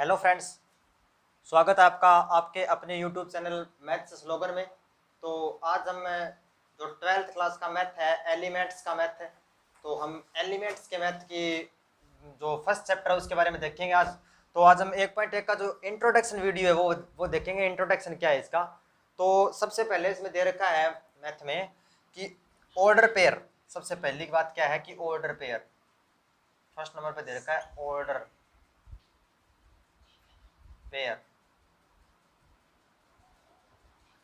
Hello friends, स्वागत है आपका आपके अपने यूट्यूब चैनल मैथ्स स्लोगन में। तो आज हम जो 12th क्लास का मैथ है, एलिमेंट्स का मैथ है, तो हम एलिमेंट्स के मैथ की जो फर्स्ट चैप्टर है उसके बारे में देखेंगे आज। तो आज हम 1.1 का जो इंट्रोडक्शन वीडियो है वो देखेंगे। इंट्रोडक्शन क्या है इसका। तो सबसे पहले इसमें दे रखा है मैथ में कि ऑर्डर पेयर। सबसे पहली बात क्या है कि ऑर्डर पेयर फर्स्ट नंबर पे दे रखा है, ऑर्डर पेयर।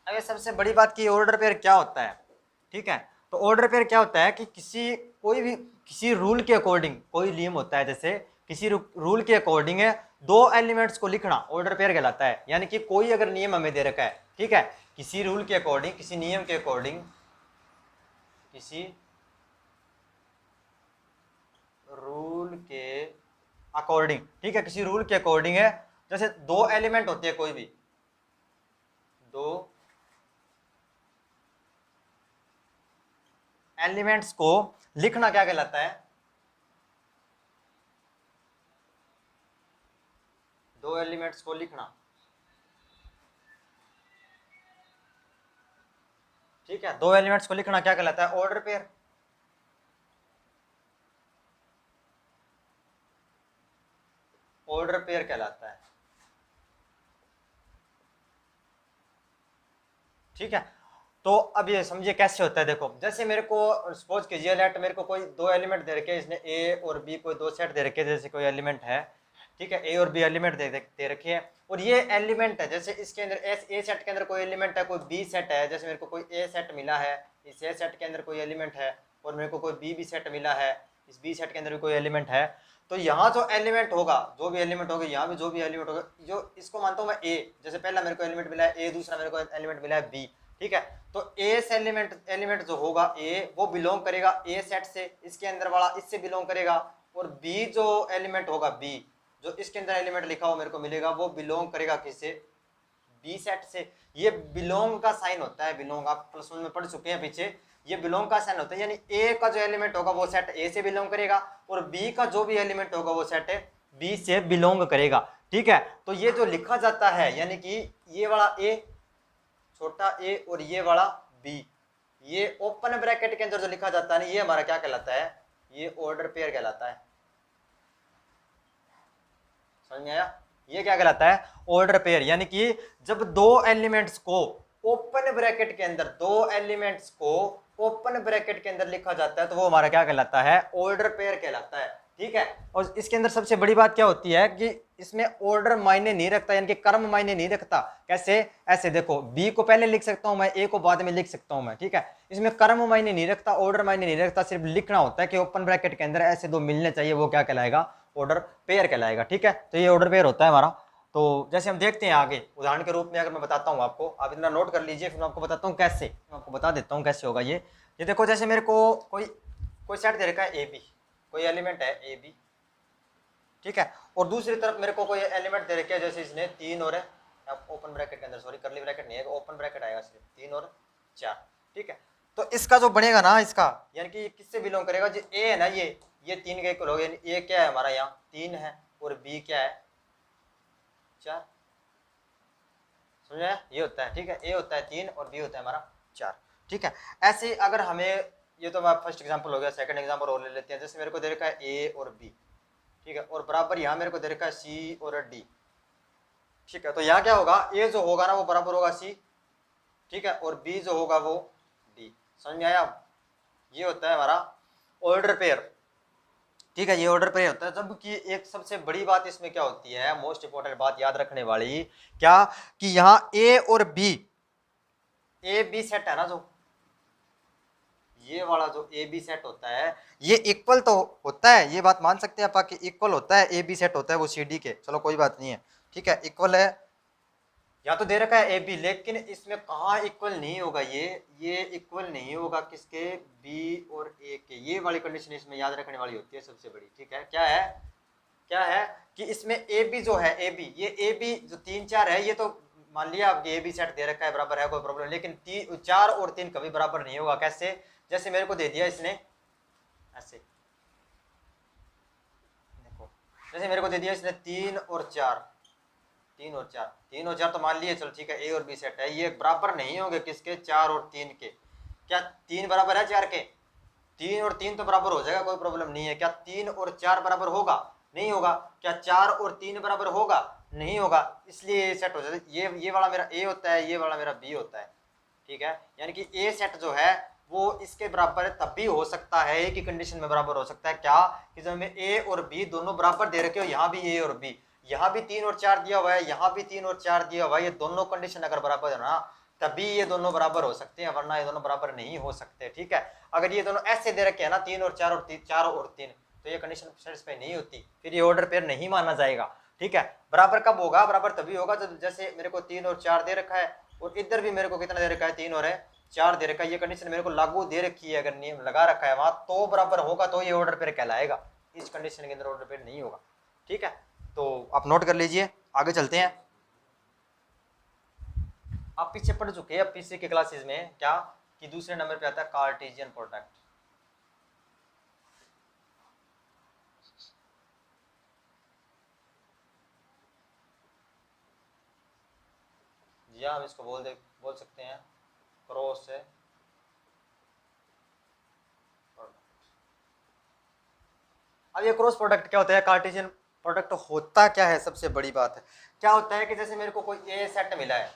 अब ये सबसे बड़ी बात की ऑर्डर पेयर क्या होता है, ठीक है। तो ऑर्डर पेयर क्या होता है कि किसी रूल के अकॉर्डिंग कोई नियम होता है, जैसे किसी रूल के अकॉर्डिंग है दो एलिमेंट्स को लिखना ऑर्डर पेयर कहलाता है। यानी कि कोई अगर नियम हमें दे रखा है, ठीक है, किसी रूल के अकॉर्डिंग, किसी नियम के अकॉर्डिंग, किसी रूल के अकॉर्डिंग, ठीक है, किसी रूल के अकॉर्डिंग है, जैसे दो एलिमेंट होते हैं, कोई भी दो एलिमेंट्स को लिखना क्या कहलाता है, दो एलिमेंट्स को लिखना, ठीक है, दो एलिमेंट्स को लिखना क्या कहलाता है, ऑर्डर पेयर। ऑर्डर पेयर कहलाता है, ठीक है। तो अब ये समझिए कैसे होता है। देखो, जैसे मेरे को सपोज कीजिए लेट मेरे को कोई दो एलिमेंट दे रखे, इसने ए और बी कोई दो सेट दे रखे, जैसे कोई एलिमेंट है, ठीक है, ए और बी एलिमेंट दे रखे हैं, और ये एलिमेंट है, जैसे इसके अंदर ए सेट के अंदर कोई एलिमेंट है, कोई बी सेट है, जैसे मेरे को कोई ए सेट मिला है, इस ए सेट के अंदर कोई एलिमेंट है, और मेरे को कोई बी सेट मिला है, इस बी सेट के अंदर भी कोई एलिमेंट है। तो यहाँ जो एलिमेंट होगा, जो भी एलिमेंट होगा, यहाँ भी जो भी एलिमेंट होगा, जो इसको मानता हूँ मैं ए, जैसे पहला मेरे को एलिमेंट मिला है ए, दूसरा मेरे को एलिमेंट मिला है बी, ठीक है। तो ए एलिमेंट जो होगा ए, वो बिलोंग करेगा ए सेट से, इसके अंदर वाला इससे बिलोंग करेगा, और बी जो एलिमेंट होगा, बी जो इसके अंदर एलिमेंट लिखा हो मेरे को मिलेगा, वो बिलोंग करेगा किससे, बी सेट से। ये बिलोंग का साइन होता है, बिलोंग आप प्लस वन में पढ़ चुके हैं पीछे, ये बिलोंग का साइन होता है, यानी ए का जो एलिमेंट होगा वो सेट ए से बिलोंग करेगा, और बी का जो भी एलिमेंट होगा वो सेट बी से बिलोंग करेगा, ठीक है। तो ये जो लिखा जाता है, यानी कि ये वाला ए, छोटा ए, और ये वाला बी, ये ओपन ब्रैकेट के अंदर जो लिखा जाता है ना, ये हमारा क्या कहलाता है, ये ऑर्डर पेयर कहलाता है। समझ में आया, ये क्या कहलाता है, ऑर्डर पेयर। यानी कि जब दो एलिमेंट्स को ओपन ब्रैकेट के अंदर, दो एलिमेंट्स को ओपन ब्रैकेट के अंदर लिखा जाता है, तो वो हमारा क्या कहलाता है, ऑर्डर पेयर कहलाता है, ठीक है। और इसके अंदर सबसे बड़ी बात क्या होती है कि इसमें ऑर्डर मायने नहीं रखता, यानी कि क्रम मायने नहीं रखता। कैसे, ऐसे देखो, बी को पहले लिख सकता हूं मैं, ए को बाद में लिख सकता हूं मैं, ठीक है। इसमें क्रम मायने नहीं रखता, ऑर्डर मायने नहीं रखता, सिर्फ लिखना होता है कि ओपन ब्रैकेट के अंदर ऐसे दो मिलने चाहिए, वो क्या कहलाएगा, ऑर्डर पेयर कहलाएगा, ठीक है। तो ये ऑर्डर पेयर होता है हमारा। तो जैसे हम देखते हैं आगे उदाहरण के रूप में, अगर मैं बताता हूँ आपको, आप इतना नोट कर लीजिए, फिर मैं आपको बताता हूँ कैसे, मैं आपको बता देता हूँ कैसे होगा ये देखो, जैसे मेरे को कोई सेट दे रखा है ए बी, कोई एलिमेंट है ए बी, ठीक है, और दूसरी तरफ मेरे को कोई एलिमेंट दे रखे है, जैसे इसने तीन और ओपन ब्रैकेट के अंदर, सॉरी करली ब्रैकेट नहीं है, ओपन ब्रैकेट आएगा सिर्फ, तीन और चार, ठीक है। तो इसका जो बनेगा ना, इसका यानी कि किससे बिलोंग करेगा, जो ए है ना, ये तीन का इक्वल हो गया, ए क्या है हमारा, यहाँ तीन है, और बी क्या है, चार। समझे, ये होता है, ठीक है, ए होता है तीन और बी होता है हमारा चार, ठीक है। ऐसे अगर हमें, ये तो हमारा फर्स्ट एग्जांपल हो गया, सेकंड एग्जांपल और ले लेते हैं। जैसे मेरे को दे रखा है ए और बी, ठीक है, और बराबर यहाँ मेरे को दे रखा है सी और डी, ठीक है। तो यहाँ क्या होगा, ए जो होगा ना वो बराबर होगा सी, ठीक है, और बी जो होगा वो डी। समझ में आया, ये होता है हमारा ऑर्डर पेयर, ठीक है। ये ऑर्डर पेयर होता है। जबकि एक सबसे बड़ी बात इसमें क्या होती है, मोस्ट इंपॉर्टेंट बात याद रखने वाली, क्या कि यहाँ ए और बी, ए बी सेट है ना, जो ये वाला जो ए बी सेट होता है, ये इक्वल तो होता है, ये बात मान सकते हैं आप कि इक्वल होता है, ए बी सेट होता है वो सी डी के, चलो कोई बात नहीं है, ठीक है, इक्वल है, या तो दे रखा है ए बी, लेकिन इसमें कहाँ इक्वल नहीं होगा, ये इक्वल नहीं होगा किसके, बी और ए के। ये वाली कंडीशन इसमें याद रखने वाली होती है सबसे बड़ी, ठीक है। क्या है कि इसमें ए बी जो है, ए बी, ये ए बी जो तीन चार है, ये तो मान लिया आपके ए बी सेट दे रखा है, बराबर है, कोई प्रॉब्लम, लेकिन चार और तीन कभी बराबर नहीं होगा। कैसे, जैसे मेरे को दे दिया इसने ऐसे, देखो, जैसे मेरे को दे दिया इसने तीन और चार, 3 और 4, 3 और 4 तो मान लिए चलो ठीक है, ए और बी सेट है, ये बराबर नहीं होंगे किसके, 4 और 3 के। क्या 3 बराबर है 4 के? 3 और 3 तो बराबर हो जाएगा, कोई प्रॉब्लम नहीं है। क्या 3 और 4 बराबर होगा? नहीं होगा। क्या 4 और 3 बराबर होगा? नहीं होगा। इसलिए ये सेट हो जाता है, ये वाला मेरा ए होता है, ये वाला मेरा बी होता है, ठीक है। यानी कि ए सेट जो है वो इसके बराबर तब भी हो सकता है, एक ही कंडीशन में बराबर हो सकता है। क्या कि जब मैं ए और बी दोनों बराबर दे रखे हो, यहाँ भी ए और बी, यहाँ भी 3 और 4 दिया हुआ है, यहाँ भी 3 और 4 दिया हुआ है, ये दोनों कंडीशन अगर बराबर है ना तभी ये दोनों बराबर हो सकते हैं, वरना ये दोनों बराबर नहीं हो सकते, ठीक है। अगर ये दोनों ऐसे दे रखे हैं ना 3 और 4 और 4 और 3, तो ये कंडीशन सेटिस्फाई नहीं होती, फिर ये ऑर्डर पेयर नहीं माना जाएगा, ठीक है। बराबर कब होगा? बराबर तभी होगा जब जैसे मेरे को 3 और 4 दे रखा है और इधर भी मेरे को कितना दे रखा है, 3 और 4 दे रखा है, ये कंडीशन मेरे को लागू दे रखी है, अगर नियम लगा रखा है वहां तो बराबर होगा, तो ये ऑर्डर पेयर कहलाएगा। इस कंडीशन के अंदर ऑर्डर पेयर नहीं होगा, ठीक है। तो आप नोट कर लीजिए, आगे चलते हैं। आप पीछे पढ़ चुके हैं अब पीछे के क्लासेस में क्या कि दूसरे नंबर पे आता है कार्टेशियन प्रोडक्ट। जी हाँ, हम इसको बोल सकते हैं क्रॉस है। अब ये क्रॉस प्रोडक्ट क्या होता है? कार्टेशियन प्रोडक्ट होता क्या है? सबसे बड़ी बात है क्या होता है कि जैसे मेरे को कोई ए सेट मिला है,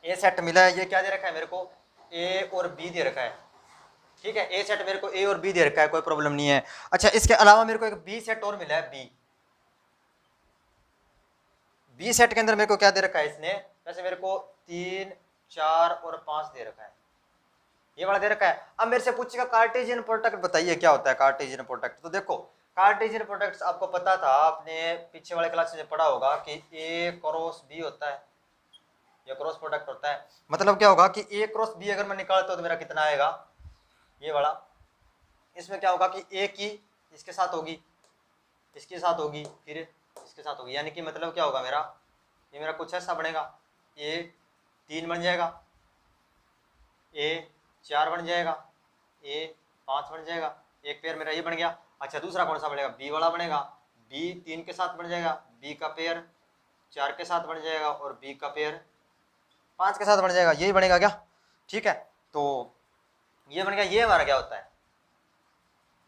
ए सेट मिला है, ये क्या दे रखा है मेरे को, ए और बी दे रखा है, ठीक है। ए सेट मेरे को ए और बी दे रखा है, कोई प्रॉब्लम नहीं है। अच्छा, इसके अलावा मेरे को एक बी सेट और मिला है, बी सेट के अंदर मेरे को क्या दे रखा है इसने, जैसे मेरे को 3, 4 और 5 दे रखा है, ये वाला दे रखा है। अब मेरे से पूछेगा कार्टेशियन प्रोडक्ट बताइए क्या होता है कार्टेशियन प्रोडक्ट। तो देखो कार्टेशियन प्रोडक्ट आपको पता था, आपने पीछे वाले क्लास में पढ़ा होगा कि ए क्रॉस बी होता है, ये क्रॉस प्रोडक्ट होता है। मतलब क्या होगा कि ए क्रॉस बी अगर मैं निकालता हूं तो मेरा कितना आएगा, ये वाला। इसमें क्या होगा कि ए की इसके साथ होगी, इसके साथ होगी, फिर इसके साथ होगी, यानी कि मतलब क्या होगा मेरा, ये मेरा कुछ ऐसा बनेगा, ए 3 बन जाएगा, ए 4 बन जाएगा, ए 5 बन जाएगा, एक पेयर मेरा ये बन गया। अच्छा, दूसरा कौन सा बनेगा? बी वाला बनेगा, बी 3 के साथ बन जाएगा, बी का पेयर 4 के साथ बन जाएगा और बी का पेयर 5 के साथ बन जाएगा, यही बनेगा क्या, ठीक है। तो ये बन गया। ये हमारा क्या होता है,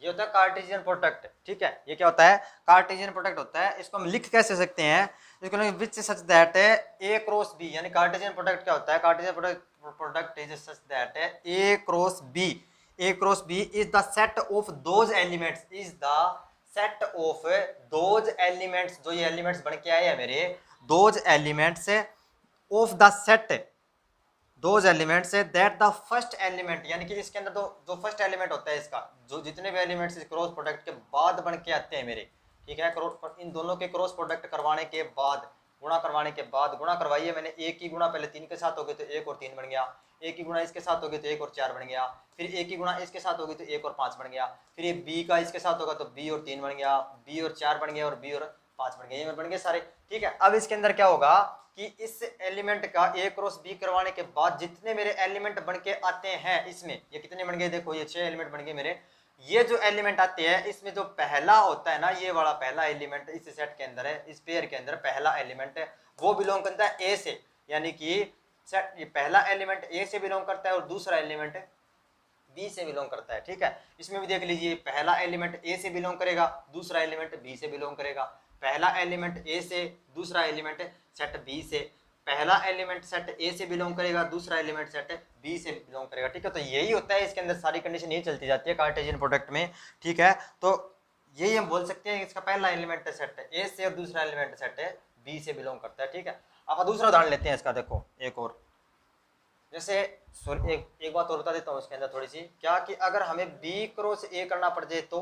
ये होता है कार्टेशियन प्रोडक्ट, ठीक है। ये क्या होता है? कार्टेशियन प्रोडक्ट होता है। इसको हम लिख कैसे सकते हैं, इसको which such that A cross B, यानी कार्टेशियन प्रोडक्ट क्या होता है, Cartesian product is such that A cross B, A cross B is the set of those elements, is the set of those elements, जो ये elements बन के आए हैं मेरे, those elements of the set, those elements है that the first element, यानी कि इसके अंदर जो फर्स्ट एलिमेंट होता है इसका, जो जितने भी एलिमेंट्स इस क्रॉस प्रोडक्ट के बाद बन के आते हैं मेरे, ठीक है। इन दोनों के क्रॉस प्रोडक्ट करवाने के बाद, गुणा करवाने के बाद, गुणा करवाइए मैंने, एक की गुणा पहले 3 के साथ हो गई तो 1 और 3 बन गया, एक की गुणा इसके साथ होगी तो 1 और 4 बन गया, फिर एक की गुणा इसके साथ होगी तो 1 और 5 बन गया, फिर ये बी का इसके साथ होगा तो बी और 3 बन गया, बी और 4 बन गया और बी और 5 बन गया, ये बन गए सारे, ठीक है। अब इसके अंदर क्या होगा कि इस एलिमेंट का ए क्रॉस बी करवाने के बाद जितने मेरे एलिमेंट बन के आते हैं इसमें, ये कितने बन गए, देखो ये 6 एलिमेंट बन गए मेरे। ये जो एलिमेंट आते हैं इसमें जो पहला होता है ना, ये वाला पहला एलिमेंट इस सेट के अंदर है, इस पेयर के अंदर पहला एलिमेंट है वो बिलोंग करता है ए से, यानी कि सेट ये पहला एलिमेंट ए से बिलोंग करता है और दूसरा एलिमेंट बी से बिलोंग करता है, ठीक है। इसमें भी देख लीजिए, पहला एलिमेंट ए से बिलोंग करेगा, दूसरा एलिमेंट बी से बिलोंग करेगा, पहला एलिमेंट ए से, दूसरा एलिमेंट सेट बी से, पहला एलिमेंट सेट ए से बिलोंग करेगा, दूसरा एलिमेंट सेट बी से बिलोंग करेगा, ठीक है। तो यही होता है इसके अंदर, सारी कंडीशन यही चलती जाती है कार्टेशियन प्रोडक्ट में, ठीक है। तो यही हम बोल सकते हैं इसका पहला एलिमेंट सेट ए से और दूसरा एलिमेंट सेट बी से बिलोंग करता है, ठीक है। अब दूसरा उदाहरण लेते हैं इसका, देखो एक और, जैसे एक बात और बता देता हूँ इसके अंदर थोड़ी सी, क्या कि अगर हमें बी क्रॉस ए करना पड़ जाए तो,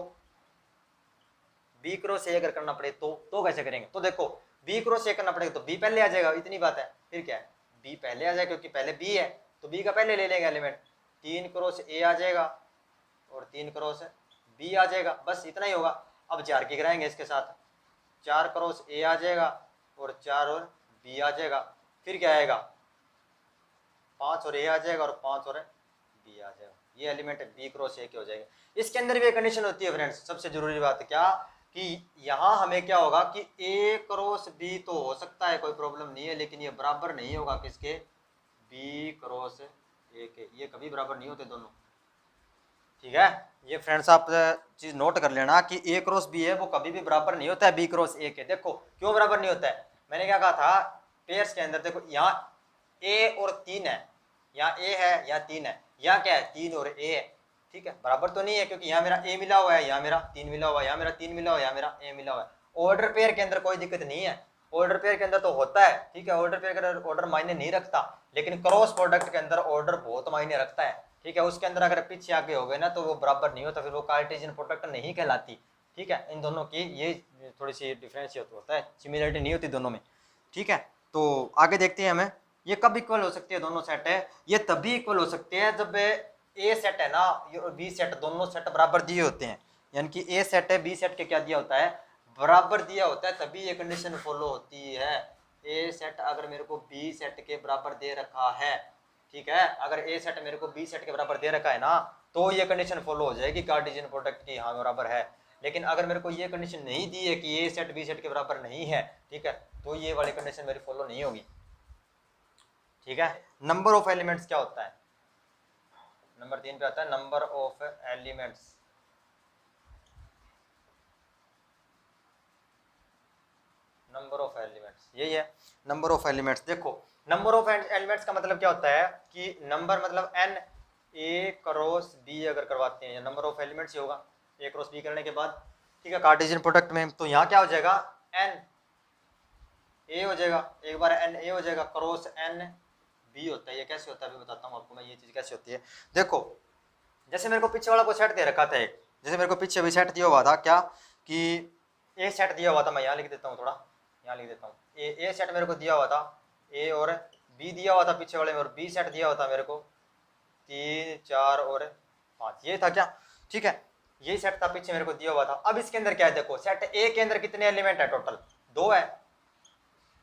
बी क्रॉस ए अगर करना पड़े तो कैसे करेंगे? तो देखो बी क्रॉस ए करना पड़ेगा तो बी पहले आ जाएगा, इतनी बात है। फिर क्या है, बी पहले आ जाएगा क्योंकि पहले बी है तो बी का पहले ले लेंगे एलिमेंट, 3 क्रॉस ए आ जाएगा और 3 क्रॉस बी आ जाएगा, बस इतना ही होगा। अब 4 की कराएंगे इसके साथ, 4 क्रॉस ए आ जाएगा और 4 और बी आ जाएगा, फिर क्या आएगा, 5 और ए आ जाएगा और 5 और बी आ जाएगा, ये एलिमेंट बी क्रॉस ए के हो जाएंगे। इसके अंदर भी एक कंडीशन होती है फ्रेंड्स, सबसे जरूरी बात है क्या कि यहाँ हमें क्या होगा कि ए क्रॉस बी तो हो सकता है, कोई प्रॉब्लम नहीं है, लेकिन ये बराबर नहीं होगा किसके, बी क्रॉस ए के, ये कभी बराबर नहीं होते दोनों। ठीक है, ये फ्रेंड्स आप चीज नोट कर लेना कि ए क्रॉस बी है वो कभी भी बराबर नहीं होता है बी क्रॉस ए के। देखो क्यों बराबर नहीं होता है, मैंने क्या कहा था पेयर्स के अंदर, देखो यहाँ ए और 3 है, यहाँ ए है, यहाँ 3 है, यहाँ क्या है 3 और ए है। ठीक है, बराबर तो नहीं है क्योंकि यहाँ मेरा ए मिला हुआ है, यहाँ मेरा 3 मिला हुआ है, यहाँ मेरा 3 मिला हुआ है, यहाँ मेरा ए मिला हुआ है। ऑर्डर पेयर के अंदर कोई दिक्कत नहीं है, ऑर्डर पेयर के अंदर तो होता है। ठीक है, ऑर्डर पेयर के अंदर ऑर्डर मायने नहीं रखता, लेकिन क्रॉस प्रोडक्ट के अंदर ऑर्डर बहुत मायने रखता है। ठीक है, उसके अंदर अगर पीछे आगे हो गए ना तो वो बराबर नहीं होता, फिर वो कार्टेशियन प्रोडक्ट नहीं कहलाती। ठीक है, इन दोनों की ये थोड़ी सी डिफरेंस होता है, सिमिलरिटी नहीं होती दोनों में। ठीक है, तो आगे देखते हैं हमें ये कब इक्वल हो सकती है दोनों सेट है, ये तभी इक्वल हो सकते हैं जब ए सेट है ना और बी सेट, दोनों सेट बराबर दिए होते हैं। यानी कि ए सेट है बी सेट के क्या दिया होता है, बराबर दिया होता है, तभी ये कंडीशन फॉलो होती है। ए सेट अगर मेरे को बी सेट के बराबर दे रखा है, ठीक है, अगर ए सेट मेरे को बी सेट के बराबर दे रखा है ना तो ये कंडीशन फॉलो हो जाएगी कार्टेशियन प्रोडक्ट की, हाँ बराबर है। लेकिन अगर मेरे को ये कंडीशन नहीं दी है कि ए सेट बी सेट के बराबर नहीं है, ठीक है, तो ये वाली कंडीशन मेरी फॉलो नहीं होगी। ठीक है, नंबर ऑफ एलिमेंट्स क्या होता है, नंबर 3 पे आता है number of elements. Number of elements यही है, नंबर ऑफ एलिमेंट्स। देखो नंबर ऑफ एलिमेंट्स का मतलब क्या होता है कि नंबर मतलब एन, ए क्रॉस बी अगर करवाते हैं नंबर ऑफ एलिमेंट्स ही होगा ए क्रॉस बी करने के बाद। ठीक है, कार्टेशियन प्रोडक्ट में तो यहाँ क्या हो जाएगा एन ए हो जाएगा, एक बार एन ए हो जाएगा, क्रॉस एन बी होता है। ये कैसे होता है अभी बताता हूँ आपको मैं, ये चीज़ कैसे होती है। देखो जैसे मेरे को पीछे वाला को सेट दे रखा था एक, जैसे मेरे को पीछे भी सेट दिया हुआ था क्या कि ए सेट दिया हुआ था, मैं यहाँ लिख देता हूँ, थोड़ा यहाँ लिख देता हूँ, ए सेट मेरे को दिया हुआ था, ए और बी दिया हुआ था पीछे वाले में, और बी सेट दिया हुआ था मेरे को 3 4 और 5, ये था क्या। ठीक है, ये सेट था पीछे मेरे को दिया हुआ था। अब इसके अंदर क्या है, देखो सेट ए के अंदर कितने एलिमेंट है, टोटल 2 है,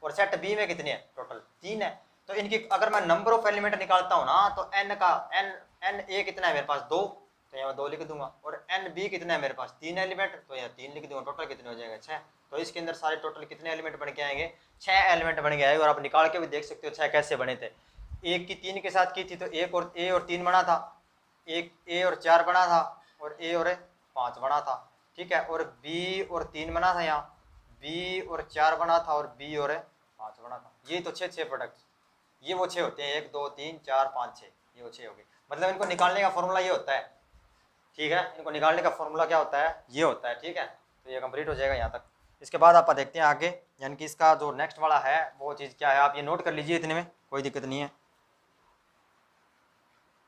और सेट बी में कितने हैं, टोटल 3 है। तो इनकी अगर मैं नंबर ऑफ एलिमेंट निकालता हूँ ना तो एन का एन ए कितना है मेरे पास 2, तो यहाँ 2 लिख दूंगा, और एन बी कितना है मेरे पास 3 एलिमेंट, तो यहाँ 3 लिख दूंगा, टोटल कितने हो जाएंगे 6। तो इसके अंदर सारे टोटल कितने एलिमेंट बन के आएंगे, 6 एलिमेंट बन के आएंगे। और आप निकाल के भी देख सकते हो 6 कैसे बने थे। एक की 3 के साथ की थी तो एक और ए और 3 बना था, एक ए और 4 बना था, और ए और 5 बना था। ठीक है, और बी और 3 बना था, यहाँ बी और 4 बना था, और बी और 5 बना था। ये तो 6 प्रोडक्ट, ये वो 6 होते हैं, 1 2 3 4 5 6, ये वो 6 हो गए। मतलब इनको निकालने का फॉर्मूला ये होता है। ठीक है, इनको निकालने का फॉर्मूला क्या होता है, ये होता है। ठीक है, तो ये कंप्लीट हो जाएगा यहाँ तक। इसके बाद आप देखते हैं आगे, यानी कि इसका जो नेक्स्ट वाला है वो चीज़ क्या है, आप ये नोट कर लीजिए, इतने में कोई दिक्कत नहीं है।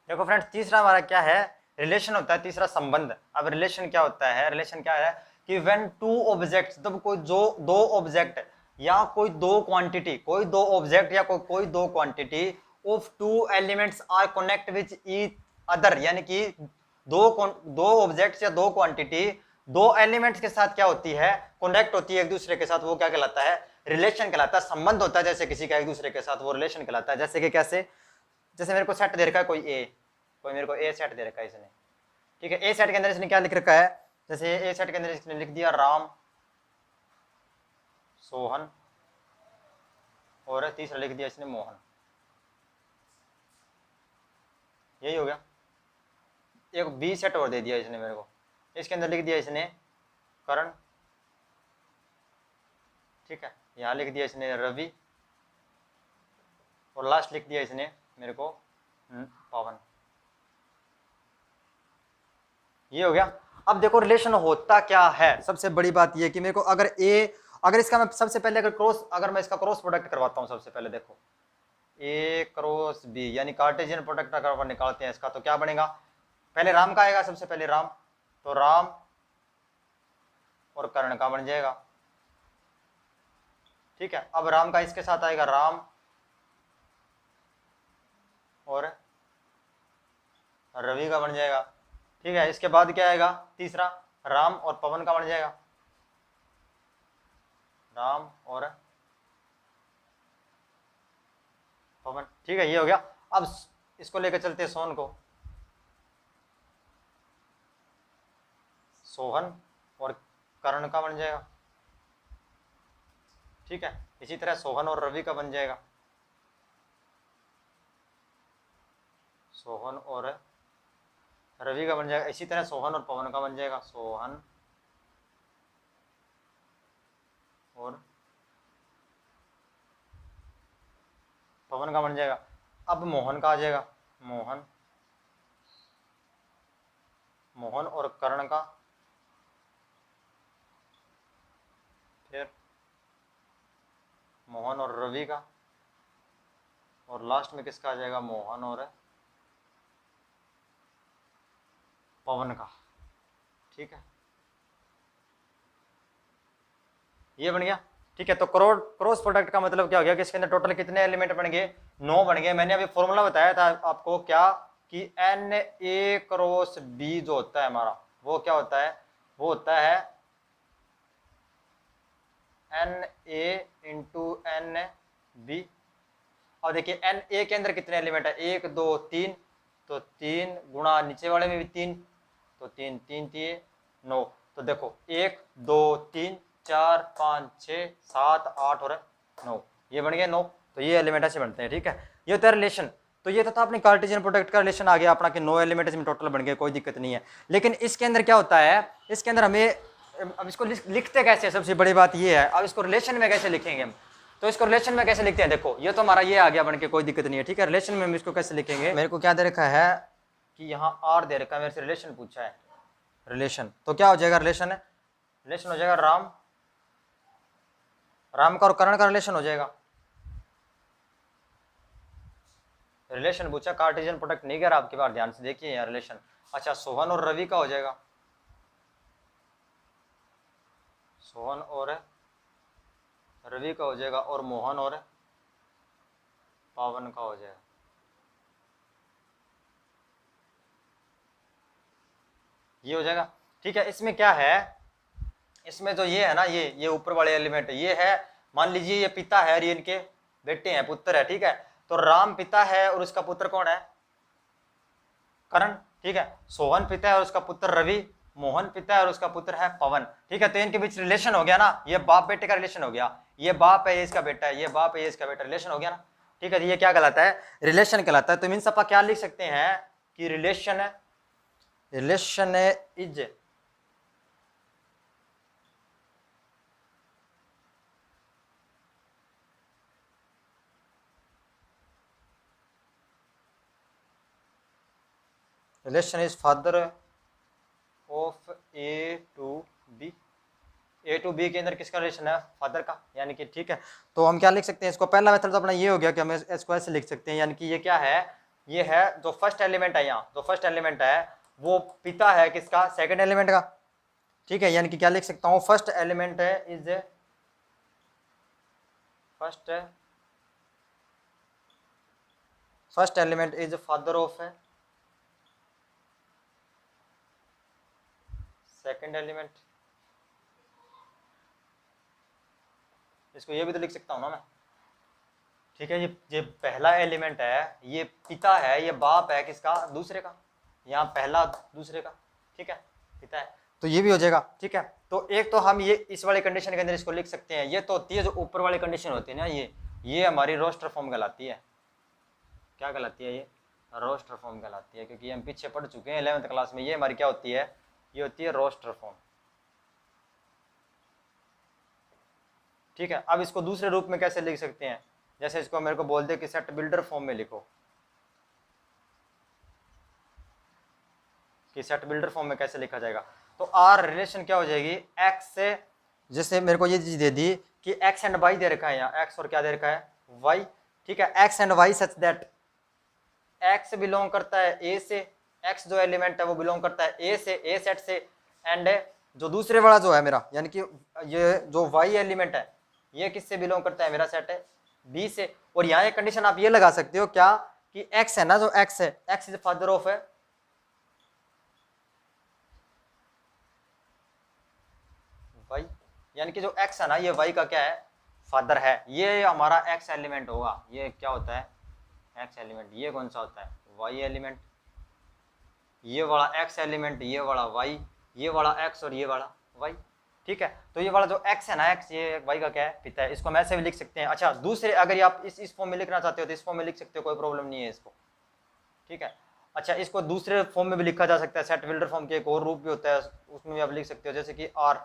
देखो फ्रेंड्स तीसरा हमारा क्या है, रिलेशन होता है, तीसरा संबंध। अब रिलेशन क्या होता है, रिलेशन क्या है कि व्हेन टू ऑब्जेक्ट्स, जब कोई जो 2 ऑब्जेक्ट या कोई 2 क्वांटिटी, कोई 2 ऑब्जेक्ट या कोई 2 quantity of 2 elements are connect with each other, यानी कि दो ऑब्जेक्ट्स या 2 क्वांटिटी 2 एलिमेंट्स के साथ क्या होती है, कनेक्ट होती है एक दूसरे के साथ, वो क्या कहलाता है, रिलेशन कहलाता है। संबंध होता है जैसे किसी का एक दूसरे के साथ, वो रिलेशन कहलाता है। जैसे कि कैसे, जैसे मेरे को सेट दे रखा है कोई ए, कोई मेरे को ए सेट दे रखा है इसने। ठीक है, ए सेट के अंदर इसने क्या लिख रखा है, जैसे ए सेट के अंदर इसने लिख दिया राम सोहन, और तीसरा लिख दिया इसने मोहन, यही हो गया। एक बी सेट और दे दिया इसने मेरे को, इसके अंदर लिख दिया इसने करण। ठीक है, यहाँ लिख दिया इसने रवि, और लास्ट लिख दिया इसने मेरे को पवन, ये हो गया। अब देखो रिलेशन होता क्या है, सबसे बड़ी बात ये कि मेरे को अगर इसका मैं सबसे पहले अगर मैं इसका क्रॉस प्रोडक्ट करवाता हूँ, सबसे पहले देखो ए क्रॉस बी, यानी कार्टेशियन प्रोडक्ट अगर निकालते हैं इसका तो क्या बनेगा, पहले राम का आएगा, सबसे पहले राम, तो राम और कर्ण का बन जाएगा। ठीक है, अब राम का इसके साथ आएगा राम और रवि का बन जाएगा। ठीक है, इसके बाद क्या आएगा, तीसरा राम और पवन का बन जाएगा, राम और पवन। ठीक है, ये हो गया। अब इसको लेकर चलते हैं सोहन को, सोहन और कर्ण का बन जाएगा, ठीक है। इसी तरह सोहन और रवि का बन जाएगा, सोहन और रवि का बन जाएगा। इसी तरह सोहन और पवन का बन जाएगा, सोहन और पवन का बन जाएगा। अब मोहन का आ जाएगा, मोहन, मोहन और कर्ण का, फिर मोहन और रवि का, और लास्ट में किसका आ जाएगा, मोहन और पवन का, ठीक है। ये बन गया, ठीक है। तो क्रॉस प्रोडक्ट का मतलब क्या हो गया कि इसके अंदर टोटल कितने एलिमेंट बन गए, 9 बन गए। मैंने अभी फॉर्मूला बताया था आपको क्या, कि Na क्रॉस B जो होता है हमारा, वो क्या होता है, वो होता है Na इंटू NB। अब देखिए Na के अंदर कितने एलिमेंट है, 1 2 3, तो 3 गुणा नीचे वाले में भी 3, तो 3 3 3 9। तो देखो 1 2 3 4 5 6 7 8 और 9, ये बन गया 9। तो ये एलिमेंट ऐसे बनते हैं, ठीक है। ये होता है रिलेशन। तो ये था अपने कार्टेशियन प्रोडक्ट का रिलेशन आ गया अपना कि 9 एलिमेंट इसमें टोटल बन गए, कोई दिक्कत नहीं है। लेकिन इसके अंदर क्या होता है, इसके अंदर हमें, अब इसको लिखते कैसे, सबसे बड़ी बात ये है। अब इसको रिलेशन में कैसे लिखेंगे हम, तो इसको रिलेशन में कैसे लिखते हैं, देखो ये तो हमारा ये आ गया बन के, कोई दिक्कत नहीं है, ठीक है। रिलेशन में हम इसको कैसे लिखेंगे, मेरे को क्या दे रखा है कि यहाँ R दे रखा है, मेरे से रिलेशन पूछा है, रिलेशन। तो क्या हो जाएगा, रिलेशन है, रिलेशन हो जाएगा राम, राम का और कर्ण का रिलेशन हो जाएगा। रिलेशन पूछा, कार्टेशियन प्रोडक्ट नहीं कर आपके पास, ध्यान से देखिए यहाँ रिलेशन। अच्छा सोहन और रवि का हो जाएगा, सोहन और रवि का हो जाएगा, और मोहन और पावन का हो जाएगा। ये हो जाएगा, ठीक है। इसमें क्या है, इसमें जो ये है ना, ये ऊपर वाले एलिमेंट ये है, मान लीजिए ये पिता है और ये इनके बेटे हैं, पुत्र है, ठीक है। तो राम पिता है और उसका पुत्र कौन है, कर्ण, ठीक है। सोहन पिता है और उसका पुत्र रवि, मोहन पिता है और उसका पुत्र है पवन, ठीक है। तो इनके बीच रिलेशन हो गया ना, ये बाप बेटे का रिलेशन हो गया, ये बाप है ये इसका बेटा है, ये बाप है ये इसका बेटा, रिलेशन हो गया ना, ठीक है। ये क्या कहलाता है, रिलेशन कहलाता है। तो मीन्स आप क्या लिख सकते हैं कि रिलेशन है, relation is relation is father of A to B। A to B के अंदर किसका रिलेशन है, फादर का, यानी कि, ठीक है। तो हम क्या लिख सकते हैं इसको, पहला मेथड तो अपना ये हो गया कि हम इसको ऐसे लिख सकते हैं, यानी कि ये क्या है, ये है जो फर्स्ट एलिमेंट है, यहाँ जो फर्स्ट एलिमेंट है वो पिता है किसका, सेकंड एलिमेंट का, ठीक है। यानी कि क्या लिख सकता हूँ, फर्स्ट एलिमेंट है is first element is father of है सेकंड एलिमेंट। इसको ये भी तो लिख सकता हूँ ना मैं, ठीक है। ये पहला एलिमेंट है, ये पिता है, ये बाप है किसका, दूसरे का, यहाँ पहला दूसरे का, ठीक है, पिता है, तो ये भी हो जाएगा, ठीक है। तो एक तो हम ये इस वाले कंडीशन के अंदर इसको लिख सकते हैं। ये तो होती है जो ऊपर वाली कंडीशन होती है ना, ये हमारी रोस्टर फॉर्म कहलाती है। क्या कहलाती है, ये रोस्टर फॉर्म कहलाती है, क्योंकि हम पीछे पढ़ चुके हैं 11th क्लास में। ये हमारी क्या होती है, ये होती है रोस्टर फॉर्म, ठीक है। अब इसको दूसरे रूप में कैसे लिख सकते हैं, जैसे इसको मेरे को बोल दे कि सेट बिल्डर फॉर्म में लिखो, कि सेट बिल्डर फॉर्म में कैसे लिखा जाएगा। तो आर रिलेशन क्या हो जाएगी, एक्स से, जैसे मेरे को ये चीज दे दी कि एक्स एंड वाई दे रखा है, यहाँ एक्स और क्या दे रखा है, वाई, ठीक है। X and Y such that X belong करता है ए से, एक्स जो एलिमेंट है वो बिलोंग करता है ए से, ए सेट से, एंड जो दूसरे वाला जो है मेरा, यानी कि ये जो वाई एलिमेंट है ये किससे बिलोंग करता है, मेरा सेट है बी से। और यहाँ एक कंडीशन आप ये लगा सकते हो क्या, कि एक्स है ना, जो एक्स है, एक्स इज फादर ऑफ है वाई, यानी कि जो एक्स है ना ये वाई का क्या है, फादर है। ये हमारा एक्स एलिमेंट होगा, ये क्या होता है, एक्स एलिमेंट। ये कौन सा होता है, वाई एलिमेंट। ये वाला एक्स एलिमेंट, ये वाला वाई, ये वाला एक्स और ये वाला वाई, ठीक है। तो ये वाला जो x है ना, x ये y का क्या है, पिता है, इसको हम ऐसे भी लिख सकते हैं। अच्छा दूसरे अगर ये आप इस फॉर्म में लिखना चाहते हो तो इस फॉर्म में लिख सकते हो, कोई प्रॉब्लम नहीं है इसको, ठीक है। अच्छा इसको दूसरे फॉर्म में भी लिखा जा सकता है, सेट बिल्डर फॉर्म के एक और रूप भी होता है, उसमें भी आप लिख सकते हो, जैसे कि r,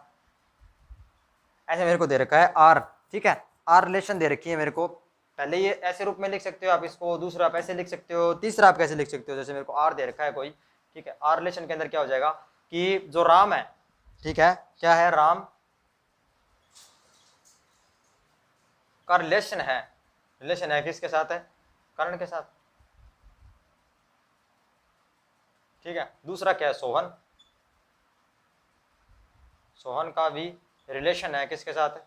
ऐसे मेरे को दे रखा है r, ठीक है, r रिलेशन दे रखी है मेरे को, पहले ये ऐसे रूप में लिख सकते हो आप इसको, दूसरा आप ऐसे लिख सकते हो, तीसरा आप कैसे लिख सकते हो, जैसे मेरे को r दे रखा है कोई, ठीक है, r रिलेशन के अंदर क्या हो जाएगा कि जो राम है, ठीक है, क्या है, राम का रिलेशन है किसके साथ है, कर्ण के साथ, ठीक है। दूसरा क्या है, सोहन, सोहन का भी रिलेशन है किसके साथ है,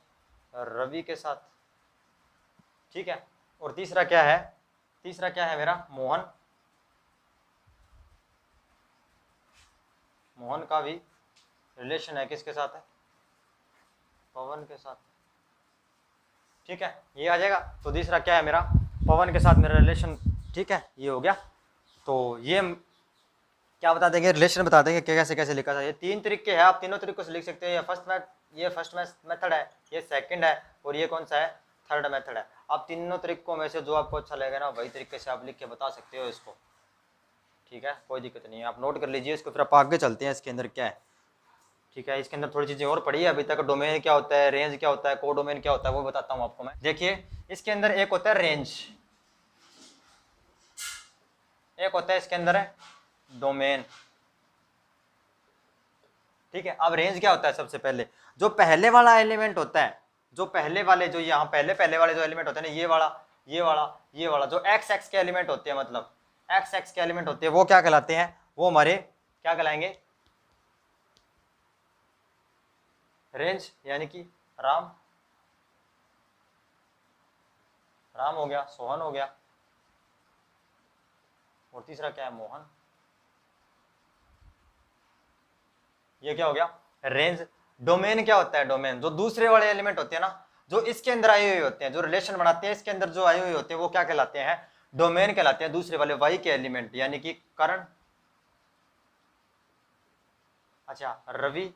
रवि के साथ, ठीक है। और तीसरा क्या है मेरा, मोहन, मोहन का भी रिलेशन है किसके साथ है, पवन के साथ, ठीक है, ये आ जाएगा। तो तीसरा क्या है मेरा, पवन के साथ मेरा रिलेशन, ठीक है, ये हो गया। तो ये क्या बता देंगे, रिलेशन बता देंगे कि कैसे कैसे लिखा जाए। ये तीन तरीके हैं, आप तीनों तरीकों से लिख सकते हैं। ये फर्स्ट मेथड है, ये सेकंड है, और ये कौन सा है, थर्ड मेथड है। आप तीनों तरीकों में से जो आपको अच्छा लगेगा ना, वही तरीके से आप लिख के बता सकते हो इसको, ठीक है, कोई दिक्कत नहीं है, आप नोट कर लीजिए इसको, फिर आप आगे चलते हैं इसके अंदर क्या है, ठीक है। इसके अंदर थोड़ी चीजें और पढ़ी है अभी तक, डोमेन क्या होता है, रेंज क्या होता है, कोडोमेन क्या होता है, वो बताता हूँ आपको मैं। देखिए इसके अंदर एक होता है रेंज, एक होता है इसके अंदर है डोमेन, ठीक है। अब रेंज क्या होता है, सबसे पहले जो पहले वाला एलिमेंट होता है, जो पहले वाले जो यहाँ पहले वाले जो एलिमेंट होते हैं ना, ये वाला जो एक्स एक्स के एलिमेंट होते हैं, मतलब एक्स एक्स के एलिमेंट होते हैं, वो क्या कहलाते हैं, वो हमारे क्या कहलाएंगे, रेंज, यानी कि राम, राम हो गया, सोहन हो गया, और तीसरा क्या है, मोहन, ये क्या हो गया, रेंज। डोमेन क्या होता है, डोमेन जो दूसरे वाले एलिमेंट होते हैं ना, जो इसके अंदर आए हुए होते हैं, जो रिलेशन बनाते हैं इसके अंदर जो आए हुए होते हैं, वो क्या कहलाते हैं, डोमेन कहलाते हैं, दूसरे वाले वाई के एलिमेंट, यानी कि कर्ण, अच्छा रवि,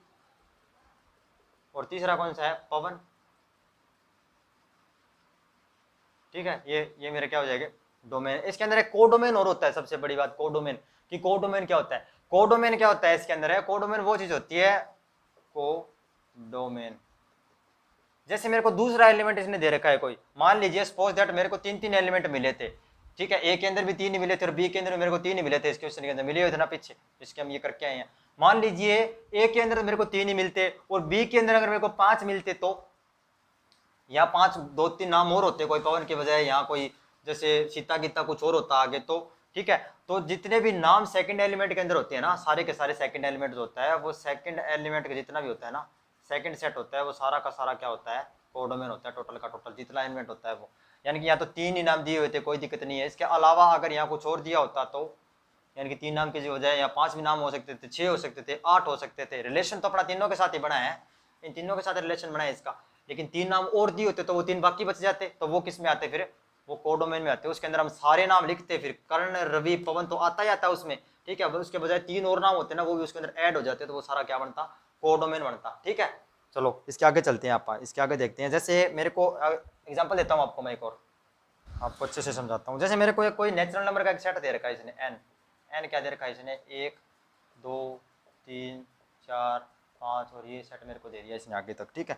और तीसरा कौन सा है, पवन, ठीक है। ये मेरे क्या हो जाएगा, डोमेन। इसके अंदर एक कोडोमेन और होता है, सबसे बड़ी बात कोडोमेन, कि कोडोमेन क्या होता है, कोडोमेन क्या होता है, इसके अंदर है कोडोमेन, वो चीज होती है कोडोमेन। जैसे मेरे को दूसरा एलिमेंट इसने दे रखा है कोई, मान लीजिए सपोज दैट मेरे को तीन तीन एलिमेंट मिले थे, ठीक है, ए के अंदर भी तीन ही मिले थे और बी के अंदर मेरे को तीन ही मिले थे, इस क्वेश्चन के अंदर मिले हुए थे ना पीछे, इसके हम ये करके आए हैं। मान लीजिए ए के अंदर मेरे को तीन ही मिलते और बी के अंदर अगर मेरे को पांच मिलते, तो यहाँ पांच दो तीन नाम और होते, कोई पवन के बजाय यहाँ कोई जैसे सीता गीता कुछ और होता आगे, तो ठीक है। तो जितने भी नाम सेकंड एलिमेंट के अंदर होते हैं ना, सारे के सारे सेकंड एलिमेंट जो होता है, वो सेकंड एलिमेंट का जितना भी होता है ना, सेकंड सेट होता है, वो सारा का सारा क्या होता है, कोडोमेन होता है, टोटल का टोटल जितना एलिमेंट होता है वो। यानी कि यहाँ तो तीन ही नाम दिए हुए थे, कोई दिक्कत नहीं है। इसके अलावा अगर यहाँ कुछ और दिया होता तो, यानी कि तीन नाम की बजाय यहाँ पांच भी नाम हो सकते थे, छह हो सकते थे, आठ हो सकते थे। रिलेशन तो अपना तीनों के साथ ही बना है, इन तीनों के साथ रिलेशन बना है इसका, लेकिन तीन नाम और दिए होते तो वो तीन बाकी बच जाते, तो वो किस में आते, फिर वो कोडोमेन में आते। उसके अंदर हम सारे नाम लिखते, फिर कर्ण रवि पवन तो आता ही आता है उसमें, ठीक है। उसके बजाय तीन और नाम होते ना, वो भी उसके अंदर ऐड हो जाते, तो वो सारा क्या बनता, कोडोमेन बनता, ठीक है। चलो इसके आगे चलते हैं, आप इसके आगे देखते हैं। जैसे मेरे को एग्जांपल देता हूँ आपको मैं एक और, आपको अच्छे से समझाता हूँ। जैसे मेरे को एक कोई नेचुरल नंबर का एक सेट दे रखा है इसने, एन क्या दे रखा है इसने, एक दो तीन चार पाँच, और ये सेट मेरे को दे दिया इसने आगे तक, ठीक है,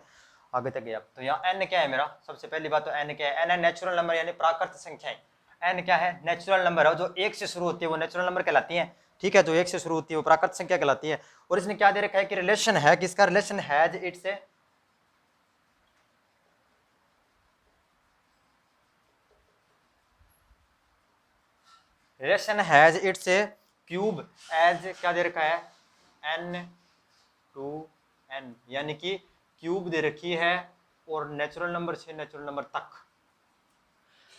आगे तक गया। तो यहाँ एन क्या है मेरा, सबसे पहली बात तो एन क्या है, एन है नेचुरल नंबर यानी प्राकृत संख्याएं। एन क्या है, नेचुरल नंबर है, जो एक से शुरू होती है वो नेचुरल नंबर कहलाती है, ठीक है, जो एक से शुरू होती है वो प्राकृत संख्या कहलाती है। और इसने क्या दे रखा है कि रिलेशन है, किसका relation has its relation has its cube as क्या दे रखा है, n टू n, यानी कि क्यूब दे रखी है और नेचुरल नंबर से नेचुरल नंबर तक,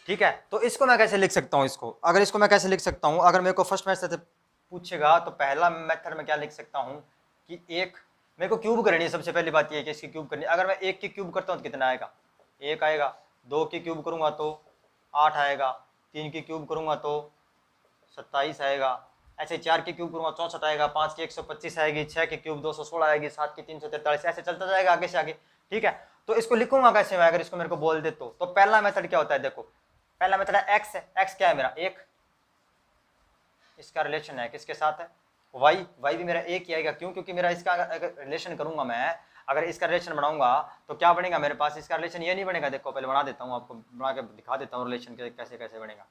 ठीक है। तो इसको मैं कैसे लिख सकता हूं, इसको अगर इसको मैं कैसे लिख सकता हूं, अगर मेरे को फर्स्ट मेथड पूछेगा तो पहला मेथड में क्या लिख सकता हूं कि एक मेरे को क्यूब करनी है, सबसे पहली बात ये है कि इसकी क्यूब करनी है। अगर मैं एक की क्यूब करता हूं तो कितना आएगा, एक आएगा, दो की क्यूब करूंगा तो 8 आएगा, तीन की क्यूब करूंगा तो 27 आएगा, ऐसे 4 की क्यूब करूंगा 64 आएगा, 5 की 125 आएगी, 6 की क्यूब 216 आएगी, 7 की 343, ऐसे चलता जाएगा आगे से आगे। ठीक है, तो इसको लिखूंगा कैसे मैं, अगर इसको मेरे को बोल दे तो पहला मेथड क्या होता है, देखो पहला मेथड है एक्स है, एक्स क्या है मेरा एक, इसका रिलेशन है किसके साथ है, वाई, वाई भी मेरा एक ही आएगा, क्यों, क्योंकि मेरा इसका अगर रिलेशन करूंगा मैं, अगर इसका रिलेशन बनाऊंगा तो क्या बनेगा मेरे पास, इसका रिलेशन ये नहीं बनेगा, देखो पहले बना देता हूँ आपको, बना के दिखा देता हूँ रिलेशन कैसे कैसे बनेगा।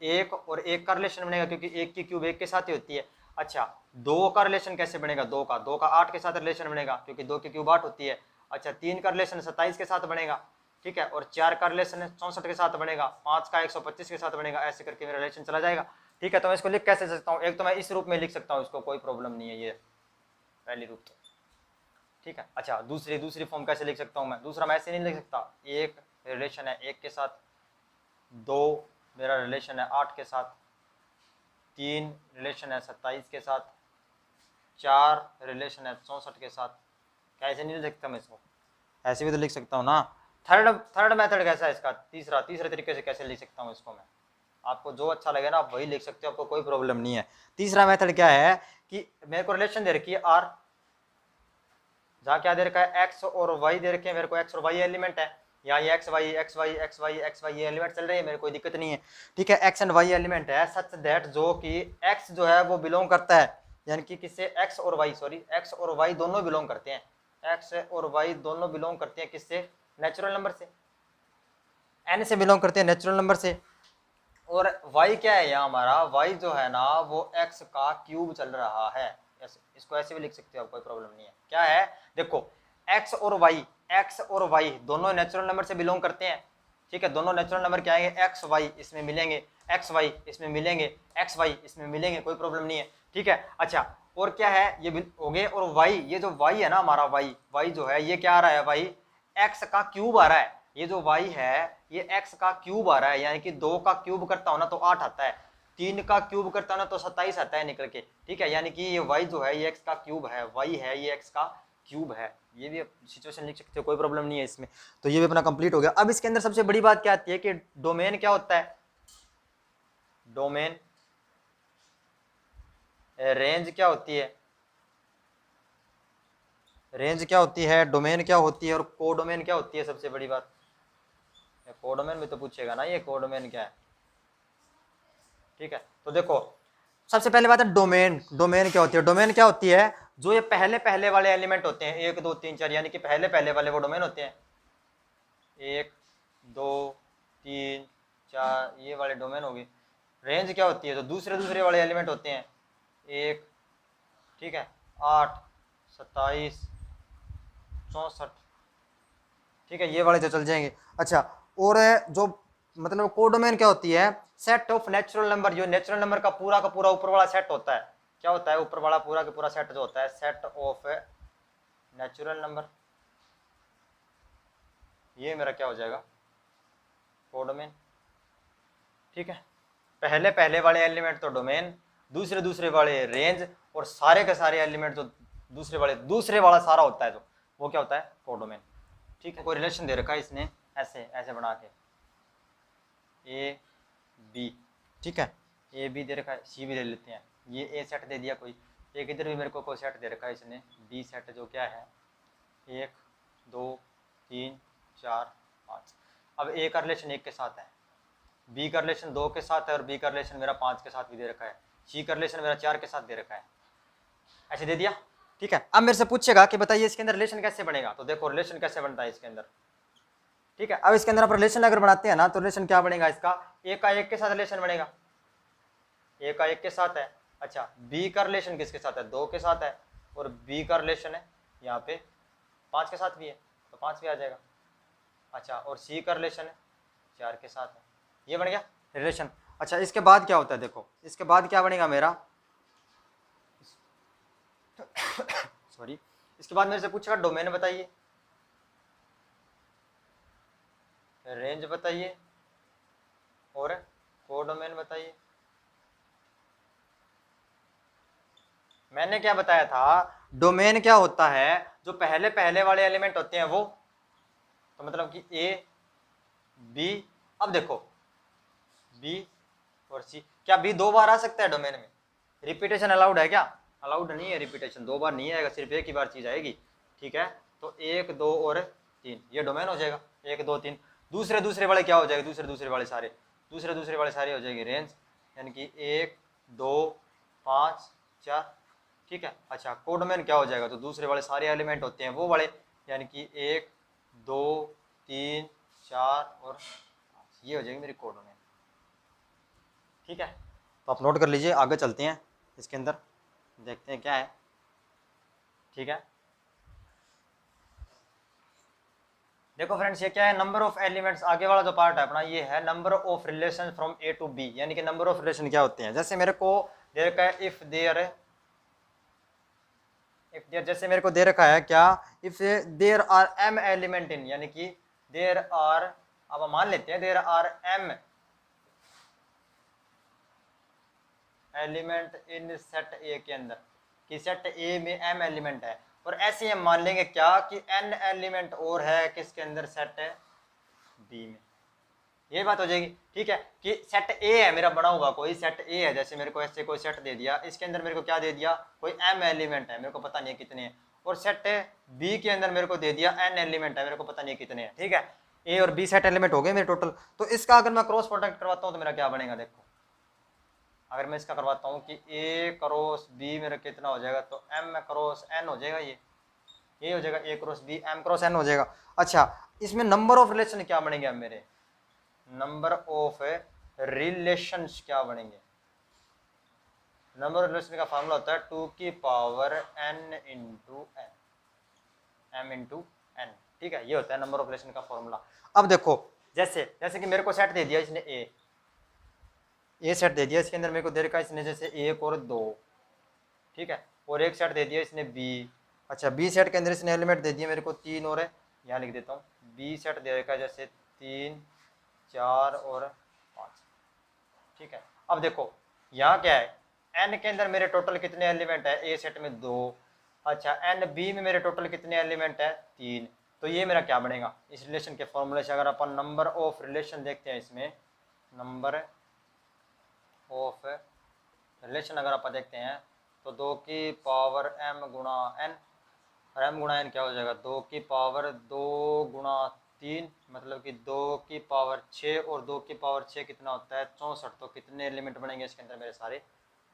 एक और एक का रिलेशन बनेगा, क्योंकि एक की क्यूब एक के साथ ही होती है। अच्छा, दो का रिलेशन कैसे बनेगा, दो का 8 के साथ रिलेशन बनेगा, क्योंकि दो की क्यूब 8 होती है। अच्छा, 3 का रिलेशन 27 के साथ बनेगा, ठीक है, और 4 का रिलेशन 64 के साथ बनेगा, 5 का 125 के साथ बनेगा, ऐसे करके मेरा रिलेशन चला जाएगा। ठीक है, तो मैं इसको लिख कैसे सकता हूँ, एक तो मैं इस रूप में लिख सकता हूँ इसको, कोई प्रॉब्लम नहीं है, ये पहली रूप तो ठीक है। अच्छा, दूसरी फॉर्म कैसे लिख सकता हूँ मैं, दूसरा मैं ऐसे नहीं लिख सकता, एक रिलेशन है एक के साथ, दो मेरा रिलेशन है 8 के साथ, 3 रिलेशन है 27 के साथ, 4 रिलेशन है 64 के साथ, क्या ऐसे नहीं लिख सकता मैं इसको, ऐसे भी तो लिख सकता हूँ ना। थर्ड मेथड कैसा है इसका, तीसरे तरीके से कैसे लिख सकता हूँ इसको मैं, आपको जो अच्छा लगे ना आप वही लिख सकते हो, आपको कोई प्रॉब्लम नहीं है। तीसरा मेथड क्या है कि मेरे को रिलेशन दे रखी है आर, जहाँ क्या दे रखा है एक्स और वाई दे रखे हैं, मेरे को एक्स और वाई एलिमेंट है, यहाँ ये एक्स वाई ये एलिमेंट चल रही है, मेरे कोई दिक्कत नहीं है। ठीक है, एक्स एंड वाई एलिमेंट है सच दैट जो कि एक्स जो है वो बिलोंग करता है, यानी कि किससे, एक्स और वाई दोनों बिलोंग करते हैं, एक्स और वाई दोनों बिलोंग करते हैं किससे, नेचुरल नंबर से, एन से बिलोंग करते हैं नेचुरल नंबर से। और y क्या है यहाँ हमारा, y जो है ना वो x का क्यूब चल रहा है, इसको ऐसे भी लिख सकते हो, कोई प्रॉब्लम नहीं है। क्या है, देखो x और y दोनों नेचुरल नंबर से बिलोंग करते हैं। ठीक है, दोनों नेचुरल नंबर क्या आएंगे, एक्स वाई इसमें मिलेंगे, एक्स वाई इसमें मिलेंगे, एक्स वाई इसमें मिलेंगे, कोई प्रॉब्लम नहीं है। ठीक है, अच्छा और क्या है, ये हो गए, और y, ये जो y है ना हमारा y जो है ये क्या आ रहा है, y x का क्यूब आ रहा है, ये जो y है ये x का क्यूब आ रहा है, यानी कि 2 का क्यूब करता हूं ना तो 8 आता है, 3 का क्यूब करता हूं ना तो 27 आता है निकल के। ठीक है, यानी कि ये y जो है ये x का क्यूब है, y है ये x का क्यूब है, ये भी सिचुएशन लिख सकते हो, कोई प्रॉब्लम नहीं है इसमें। तो ये भी अपना कंप्लीट हो गया। अब इसके अंदर सबसे बड़ी बात क्या आती है कि डोमेन क्या होता है, डोमेन, रेंज क्या होती है, रेंज क्या होती है, डोमेन क्या होती है, और कोडोमेन क्या होती है, सबसे बड़ी बात, कोडोमेन में तो पूछेगा ना ये कोडोमेन क्या है। ठीक है, तो देखो सबसे पहले बात है डोमेन, डोमेन क्या होती है, डोमेन क्या होती है, जो ये पहले पहले वाले एलिमेंट होते हैं 1 2 3 4, यानी कि पहले पहले वाले वो डोमेन होते हैं, 1 2 3 4 ये वाले डोमेन होगी। रेंज क्या होती है, जो दूसरे दूसरे वाले एलिमेंट होते हैं, 1, ठीक है, 8 27 64, ठीक है, ये वाले जो चल जाएंगे। अच्छा, और जो मतलब कोडोमेन क्या होती है, सेट ऑफ नेचुरल नंबर, जो नेचुरल नंबर का पूरा ऊपर वाला सेट होता है, क्या होता है, ऊपर वाला पूरा का पूरा सेट जो होता है, सेट ऑफ नेचुरल नंबर, ये मेरा क्या हो जाएगा, कोडोमेन। ठीक है, पहले पहले वाले एलिमेंट तो डोमेन, दूसरे दूसरे वाले रेंज, और सारे के सारे एलिमेंट जो दूसरे वाला सारा होता है जो, वो क्या होता है, कोडोमेन। ठीक है, कोई रिलेशन दे रखा है इसने ऐसे ऐसे बना के, ए बी, ठीक है, ए बी दे रखा है, सी भी ले लेते हैं, ये ए सेट दे दिया कोई, एक इधर भी मेरे को कोई सेट दे रखा है इसने, बी सेट जो क्या है 1 2 3 4 5। अब ए का रिलेशन 1 के साथ है, बी का रिलेशन 2 के साथ है, और बी का रिलेशन मेरा 5 के साथ भी दे रखा है, सी का रिलेशन मेरा 4 के साथ दे रखा है, ऐसे दे दिया। ठीक है, अब मेरे से पूछेगा कि बताइए इसके अंदर रिलेशन कैसे बनेगा, तो देखो रिलेशन कैसे बनता है इसके अंदर। ठीक है, अब इसके अंदर आप रिलेशन अगर बनाते हैं ना तो रिलेशन क्या बनेगा इसका, ए का 1 के साथ रिलेशन बनेगा, ए का 1 के साथ है। अच्छा, बी का रिलेशन किसके साथ है, 2 के साथ है, और बी का रिलेशन है यहाँ पे 5 के साथ भी है, तो 5 भी आ जाएगा। अच्छा, और सी का रिलेशन है 4 के साथ है, ये बन गया रिलेशन। अच्छा, इसके बाद क्या होता है, देखो इसके बाद क्या बनेगा मेरा सॉरी, इसके बाद मेरे से पूछेगा डोमेन बताइए, रेंज बताइए, और कोडोमेन बताइए। मैंने क्या बताया था, डोमेन क्या होता है, जो पहले पहले वाले एलिमेंट होते हैं वो, तो मतलब कि ए बी, अब देखो बी और सी, क्या बी 2 बार आ सकता है डोमेन में, रिपीटेशन अलाउड है क्या? अलाउड नहीं है रिपीटेशन, दो बार नहीं आएगा, सिर्फ एक ही बार चीज आएगी। ठीक है, तो 1 2 और 3 ये डोमेन हो जाएगा, 1 2 3। दूसरे दूसरे वाले क्या हो जाएगा? दूसरे वाले सारे, दूसरे वाले सारे हो जाएंगे रेंज, यानी कि 1 2 5 4। ठीक है, अच्छा कोडोमेन क्या हो जाएगा? तो दूसरे वाले सारे एलिमेंट होते हैं वो वाले, यानी कि 1 2 3 4 और 5, ये हो जाएगी मेरी कोडोमेन। ठीक है, तो आप नोट कर लीजिए, आगे चलते हैं इसके अंदर, देखते हैं क्या है। ठीक है, देखो फ्रेंड्स ये क्या है? नंबर ऑफ एलिमेंट्स, आगे वाला जो पार्ट है अपना ये है number of relation from A to B, यानी कि नंबर ऑफ रिलेशन क्या होते हैं। जैसे मेरे को दे रखा है इफ देयर जैसे मेरे को दे रखा है क्या? If there are M element in, यानी कि देयर आर, अब हम मान लेते हैं there are M element in set A के अंदर, कि सेट ए में एम एलिमेंट है, और ऐसे हम मान लेंगे क्या कि एन एलिमेंट और है किसके अंदर? सेट बी में। ये बात हो जाएगी। ठीक है, कि सेट ए है मेरा बना हुआ, कोई सेट ए है, जैसे मेरे को ऐसे कोई सेट दे दिया, इसके अंदर मेरे को क्या दे दिया? कोई एम एलिमेंट है, मेरे को पता नहीं है कितने हैं, और सेट बी के अंदर मेरे को दे दिया एन एलिमेंट है, मेरे को पता नहीं है कितने हैं। ठीक है, ए और बी सेट एलिमेंट हो गए मेरे टोटल। तो इसका अगर मैं क्रॉस प्रोडक्ट करवाता हूँ तो मेरा क्या बनेगा? देखो, अगर मैं इसका करवाता हूँ कि ए क्रॉस बी मेरा कितना हो जाएगा, तो एम क्रॉस एन हो जाएगा, ये हो जाएगा A cross B M cross N हो जाएगा। अच्छा, इसमें नंबर ऑफ रिलेशन क्या बनेंगे? अब मेरे नंबर ऑफ रिलेशंस क्या बनेंगे? नंबर ऑफ रिलेशन का फॉर्मूला होता है 2 की power n into N, m into N. ठीक है, ये होता है नंबर ऑफ रिलेशन का फॉर्मूला। अब देखो, जैसे जैसे कि मेरे को सेट दे दिया इसने ए सेट दे दिया, इसके अंदर मेरे को दे रखा है इसने जैसे 1 और 2। ठीक है, और एक सेट दे दिया इसने बी। अच्छा, बी सेट के अंदर इसने एलिमेंट दे दिया मेरे को 3 और, यहाँ लिख देता हूँ, बी सेट दे रखा है जैसे 3 4 और 5। ठीक है, अब देखो यहाँ क्या है? एन के अंदर मेरे टोटल कितने एलिमेंट है? ए सेट में 2। अच्छा, एन बी में मेरे टोटल कितने एलिमेंट है? 3। तो ये मेरा क्या बनेगा इस रिलेशन के फॉर्मूले से? अगर अपन नंबर ऑफ रिलेशन देखते हैं इसमें, नंबर ऑफ रिलेशन अगर आप देखते हैं तो 2 की पावर m गुणा n, और m गुणा n क्या हो जाएगा? 2 की पावर 2 गुणा 3, मतलब कि 2 की पावर 6, और 2 की पावर 6 कितना होता है? 64। तो कितने एलिमेंट बनेंगे इसके अंदर? मेरे सारे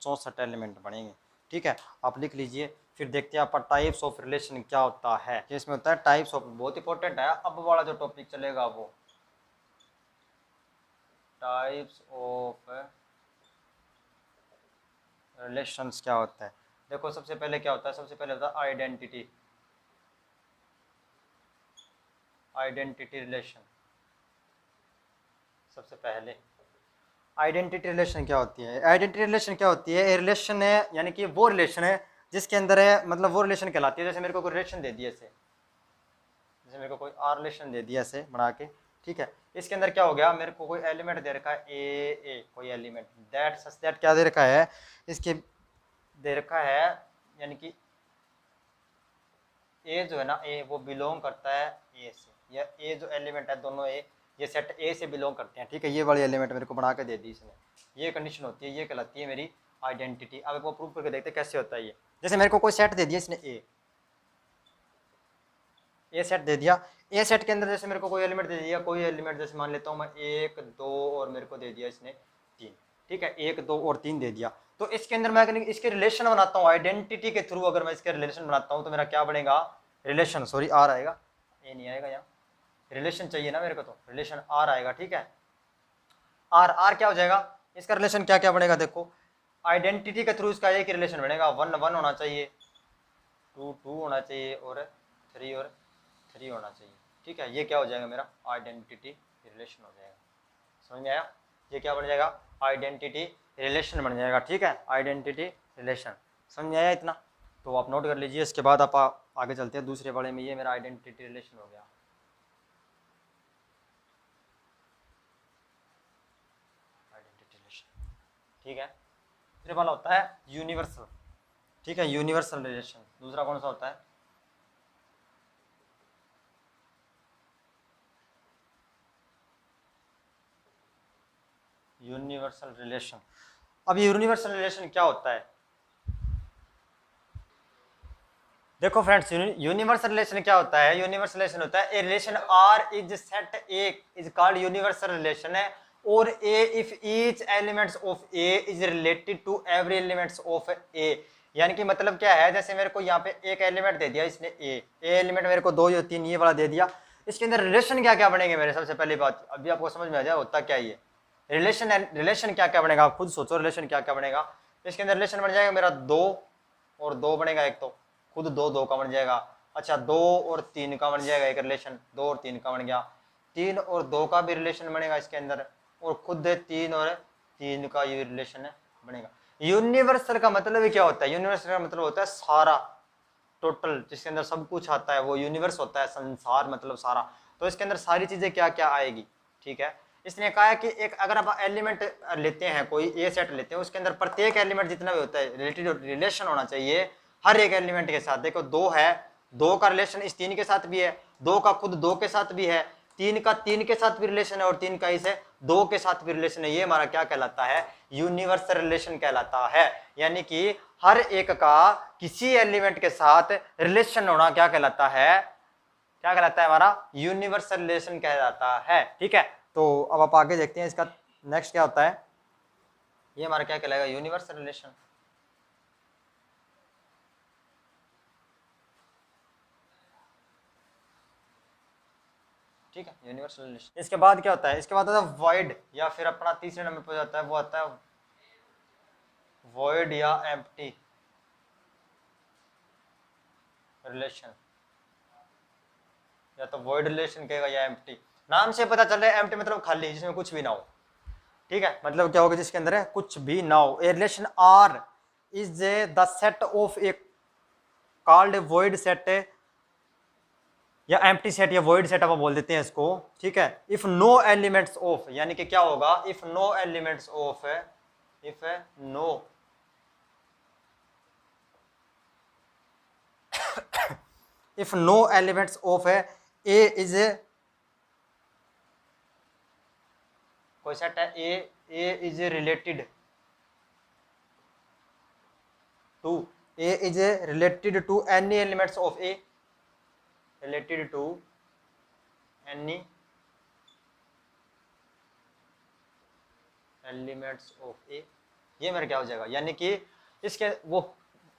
64 एलिमेंट बनेंगे। ठीक है, आप लिख लीजिए, फिर देखते हैं आप टाइप्स ऑफ रिलेशन क्या होता है। इसमें होता है टाइप्स ऑफ, बहुत इंपॉर्टेंट है, अब वाला जो टॉपिक चलेगा वो टाइप्स ऑफ रिलेशंस क्या होता है। देखो सबसे पहले क्या होता है? सबसे पहले होता है आइडेंटिटी, आइडेंटिटी रिलेशन। सबसे पहले आइडेंटिटी रिलेशन क्या होती है? आइडेंटिटी रिलेशन क्या होती है? रिलेशन है, यानी कि वो रिलेशन है जिसके अंदर है, मतलब वो रिलेशन कहलाती है। जैसे मेरे को कोई रिलेशन दे दिया, जैसे मेरे को कोई आर रिलेशन दे दिया ऐसे बना के। ठीक है, इसके अंदर क्या हो गया? मेरे को कोई एलिमेंट दे रखा है ए कोई एलिमेंट, दैट सच दैट क्या दे रखा है? इसके दे रखा है, यानी कि ए जो है ना, ए वो बिलोंग करता है ए से, या ए जो एलिमेंट है दोनों ये सेट ए से बिलोंग करते हैं। ठीक है, ये वाली एलिमेंट मेरे को बना के दे दी इसने, ये कंडीशन होती है, ये कहलाती है मेरी आइडेंटिटी। अब वो प्रूव करके देखते हैं कैसे होता है ये। जैसे मेरे को कोई सेट दे दिया इसने ए सेट दे दिया, ए सेट के अंदर जैसे मेरे को कोई एलिमेंट दे दिया, कोई एलिमेंट जैसे मान लेता हूँ मैं 1 2 और मेरे को दे दिया इसने 3। ठीक है, 1 2 और 3 दे दिया, तो इसके अंदर मैं इसके रिलेशन बनाता हूँ आइडेंटिटी के थ्रू। अगर मैं इसके रिलेशन बनाता हूँ तो मेरा क्या बनेगा? रिलेशन, सॉरी आर आएगा, ए नहीं आएगा, यहाँ रिलेशन चाहिए ना मेरे को, तो रिलेशन आर आएगा। ठीक है, आर आर क्या हो जाएगा? इसका रिलेशन क्या क्या बनेगा? देखो, आइडेंटिटी के थ्रू इसका एक रिलेशन बनेगा, 1 1 होना चाहिए, 2 2 होना चाहिए, और 3 और 3 होना चाहिए। ठीक है, ये क्या हो जाएगा? मेरा आइडेंटिटी रिलेशन हो जाएगा। समझ में आया? ये क्या बन जाएगा? आइडेंटिटी रिलेशन बन जाएगा। ठीक है, आइडेंटिटी रिलेशन, समझ में आया इतना? तो आप नोट कर लीजिए, इसके बाद आप आगे चलते हैं दूसरे वाले में। ये मेरा आइडेंटिटी रिलेशन हो गया। आइडेंटिटी रिलेशन, ठीक है। दूसरे वाला होता है यूनिवर्सल। ठीक है, यूनिवर्सल रिलेशन। दूसरा कौन सा होता है? Universal relation. अब यूनिवर्सल रिलेशन क्या होता है? देखो फ्रेंड्स, यूनिवर्सल रिलेशन क्या होता है? यूनिवर्सल रिलेशन होता है A relation R is set A is called universal relation है, और A if each elements of A is related to every elements of A. यानी कि मतलब क्या है, जैसे मेरे को यहाँ पे एक एलिमेंट दे दिया इसने ए एलिमेंट मेरे को दो या तीन ये वाला दे दिया, इसके अंदर रिलेशन क्या क्या बनेंगे मेरे? सबसे पहली बात अभी आपको समझ में आ जाए होता क्या ये रिलेशन है। रिलेशन क्या क्या बनेगा आप खुद सोचो, रिलेशन क्या क्या बनेगा इसके अंदर? रिलेशन बन जाएगा मेरा दो और दो बनेगा, एक तो खुद दो दो का बन जाएगा। अच्छा, दो और तीन का बन जाएगा एक रिलेशन, दो और तीन का बन गया। तीन और दो का भी रिलेशन बनेगा इसके अंदर, और खुद तीन और तीन का ये रिलेशन बनेगा। यूनिवर्सल का मतलब ही क्या होता है? यूनिवर्सल का मतलब होता है सारा, टोटल, जिसके अंदर सब कुछ आता है वो यूनिवर्स होता है, संसार मतलब सारा। तो इसके अंदर सारी चीजें क्या क्या आएगी, ठीक है। इसने कहा है कि एक अगर आप एलिमेंट लेते हैं, कोई ए सेट लेते हैं, उसके अंदर प्रत्येक एलिमेंट जितना भी होता है रिलेटेड रिलेशन होना चाहिए हर एक एलिमेंट के साथ। देखो दो है, दो का रिलेशन इस तीन के साथ भी है, दो का खुद दो के साथ भी है, तीन का तीन के साथ भी रिलेशन है, और तीन का इसे दो के साथ भी रिलेशन है। ये हमारा क्या कहलाता है? यूनिवर्सल रिलेशन कहलाता है। यानी कि हर एक का किसी एलिमेंट के साथ रिलेशन होना क्या कहलाता है? क्या कहलाता है? हमारा यूनिवर्सल रिलेशन कहलाता है, ठीक है। तो अब आप आगे देखते हैं इसका नेक्स्ट क्या होता है। ये हमारा क्या कहलाएगा? Universal relation. ठीक है, यूनिवर्सल रिलेशन। इसके बाद क्या होता है? इसके बाद होता है वॉइड, या फिर अपना तीसरे नंबर पर जाता है वो आता है वॉइड या एम्प्टी रिलेशन, या तो वॉइड रिलेशन कहेगा या एम्प्टी। नाम से पता चल रहा है एम्प्टी मतलब खाली, जिसमें कुछ भी ना हो, ठीक है। मतलब क्या होगा? जिसके अंदर है कुछ भी ना हो। A relation R is the set of A called void set, या एम्प्टी सेट या वॉइड सेट आप बोल देते हैं इसको, ठीक है। इफ नो एलिमेंट्स ऑफ, यानी कि क्या होगा? If no elements of, if no if no elements of A is कोई सेट है A is related to A is related to any elements of A, related to any elements of A. ये मेरा क्या हो जाएगा? यानी कि इसके वो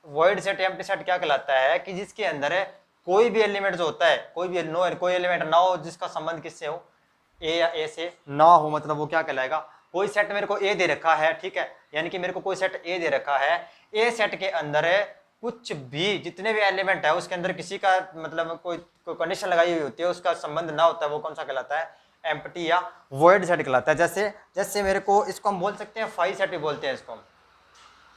वॉइड सेट एम्प्टी सेट क्या कहलाता है कि जिसके अंदर है कोई भी एलिमेंट जो होता है, कोई भी नो कोई एलिमेंट ना हो जिसका संबंध किससे हो? ए या ए से ना हो, मतलब वो क्या कहलाएगा? कोई सेट मेरे को ए दे रखा है, ठीक है, यानी कि मेरे को कोई सेट ए दे रखा है, ए सेट के अंदर है कुछ भी जितने भी एलिमेंट है उसके अंदर किसी का मतलब कोई कंडीशन लगाई हुई होती है, उसका संबंध ना होता है, वो कौन सा कहलाता है? एम्प्टी या वॉइड सेट कहलाता है। जैसे जैसे मेरे को इसको हम बोल सकते हैं फाई सेट भी बोलते हैं इसको, हम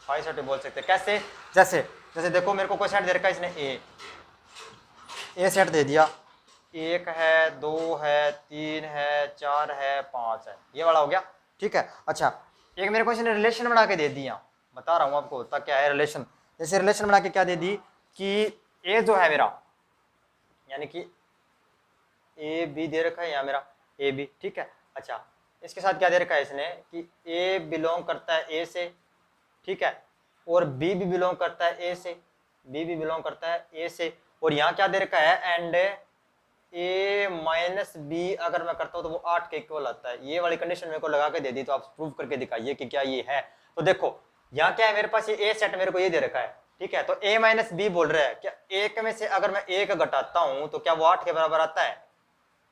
फाई सेट भी बोल सकते हैं। कैसे? जैसे जैसे देखो मेरे को कोई सेट दे रखा है इसने ए सेट दे दिया, एक है, दो है, तीन है, चार है, पांच है, ये वाला हो गया, ठीक है। अच्छा, एक मेरे को इसने रिलेशन बना के दे दिया, बता रहा हूँ आपको होता क्या है रिलेशन। जैसे रिलेशन बना के क्या दे दी कि ए जो है मेरा, यानी कि ए बी दे रखा है, या मेरा ए बी, ठीक है। अच्छा, इसके साथ क्या दे रखा है इसने कि ए बिलोंग करता है ए से, ठीक है, और बी भी बिलोंग करता है ए से, बी भी बिलोंग करता है ए से, और यहाँ क्या दे रखा है? एंड ए माइनस बी अगर मैं करता हूँ तो वो 8 के इक्वल आता है। ये वाली कंडीशन मेरे को लगा के दे दी, तो आप प्रूव करके दिखाइए कि क्या ये है। तो देखो यहाँ क्या है, मेरे पास ये ए सेट मेरे को ये दे रखा है, ठीक है, तो ए माइनस बी बोल रहा है क्या एक में से अगर मैं एक घटाता हूं तो क्या वो 8 के बराबर आता है?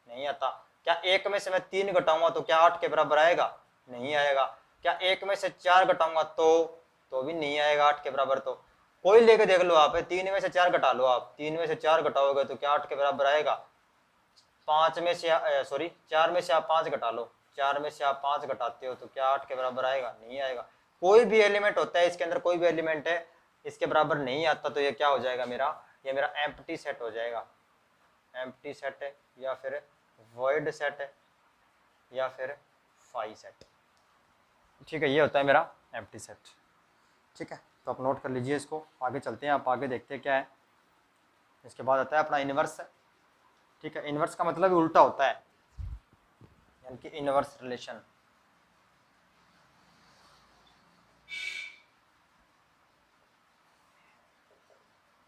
नहीं आता। क्या एक में से मैं 3 घटाऊंगा तो क्या 8 के बराबर आएगा? नहीं आएगा। क्या एक में से 4 घटाऊंगा तो भी नहीं आएगा 8 के बराबर। तो कोई लेके देख लो आप, 3 में से 4 घटा लो, आप 3 में से 4 घटाओगे तो क्या 8 के बराबर आएगा? 5 में से सॉरी 4 में से आप 5 घटा लो, 4 में से आप 5 घटाते हो तो क्या 8 के बराबर आएगा? नहीं आएगा। कोई भी एलिमेंट होता है इसके अंदर, कोई भी एलिमेंट है इसके बराबर नहीं आता, तो ये क्या हो जाएगा मेरा? ये मेरा एम्प्टी सेट हो जाएगा। एम्प्टी सेट है, या फिर वॉइड सेट है, या फिर फाई सेट, ठीक है। ये होता है मेरा एम्प्टी सेट, ठीक है। तो आप नोट कर लीजिए इसको, आगे चलते हैं, आप आगे देखते हैं क्या है। इसके बाद आता है अपना इनवर्स, ठीक है। इनवर्स का मतलब उल्टा होता है, यानी कि इनवर्स रिलेशन।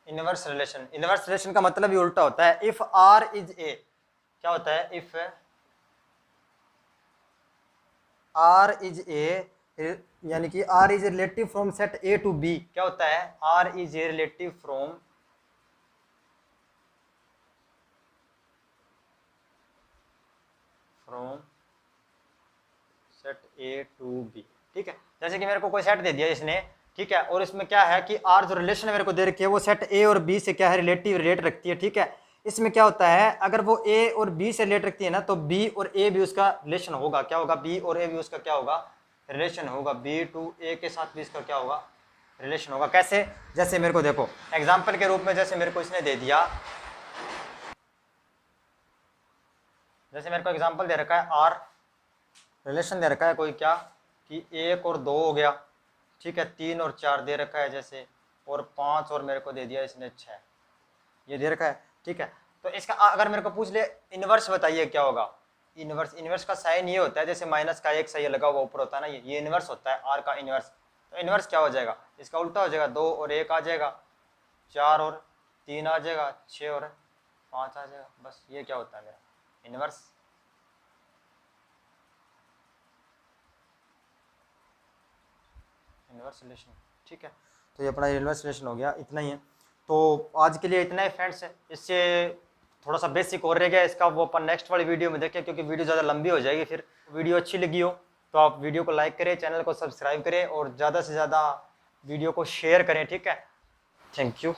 इनवर्स रिलेशन का मतलब ही उल्टा होता है। इफ आर इज ए, क्या होता है, इफ आर इज ए, यानी कि R is relative from set A to B, क्या होता है, R is a relative from set A to B. ठीक है, जैसे कि मेरे को कोई सेट दे दिया इसने, ठीक है, और इसमें क्या है कि आर जो रिलेशन मेरे को दे रखी है वो सेट ए और बी से क्या है, रिलेट रखती है। ठीक है, इसमें क्या होता है, अगर वो ए और बी से रिलेट रखती है ना, तो बी और ए भी उसका रिलेशन होगा, क्या होगा, बी और ए भी उसका क्या होगा, रिलेशन होगा, बी टू ए के साथ भी इसका क्या होगा, रिलेशन होगा। कैसे, जैसे मेरे को देखो एग्जाम्पल के रूप में, जैसे मेरे को इसने दे दिया, जैसे मेरे को एग्जाम्पल दे रखा है आर, रिलेशन दे रखा है कोई क्या, कि 1 और 2 हो गया, ठीक है, 3 और 4 दे रखा है जैसे, और 5 और मेरे को दे दिया इसने 6, ये दे रखा है। ठीक है, तो इसका अगर मेरे को पूछ ले इनवर्स बताइए क्या होगा, इनवर्स का साइन ये होता है, जैसे माइनस का एक सही लगा हुआ ऊपर होता है ना, ये इनवर्स होता है आर का इनवर्स। तो इनवर्स क्या हो जाएगा, इसका उल्टा हो जाएगा, 2 और 1 आ जाएगा, 4 और 3 आ जाएगा, 6 और 5 आ जाएगा, बस ये क्या होता है मेरा इनवर्स। इनवर्स रिलेशन, ठीक है, तो ये अपना इनवर्स रिलेशन हो गया, इतना ही है। तो आज के लिए इतना ही फ्रेंड्स, इससे थोड़ा सा बेसिक और रह गया इसका, वो अपन नेक्स्ट वाली वीडियो में देखें, क्योंकि वीडियो ज़्यादा लंबी हो जाएगी। फिर वीडियो अच्छी लगी हो तो आप वीडियो को लाइक करें, चैनल को सब्सक्राइब करें और ज़्यादा से ज़्यादा वीडियो को शेयर करें। ठीक है, थैंक यू।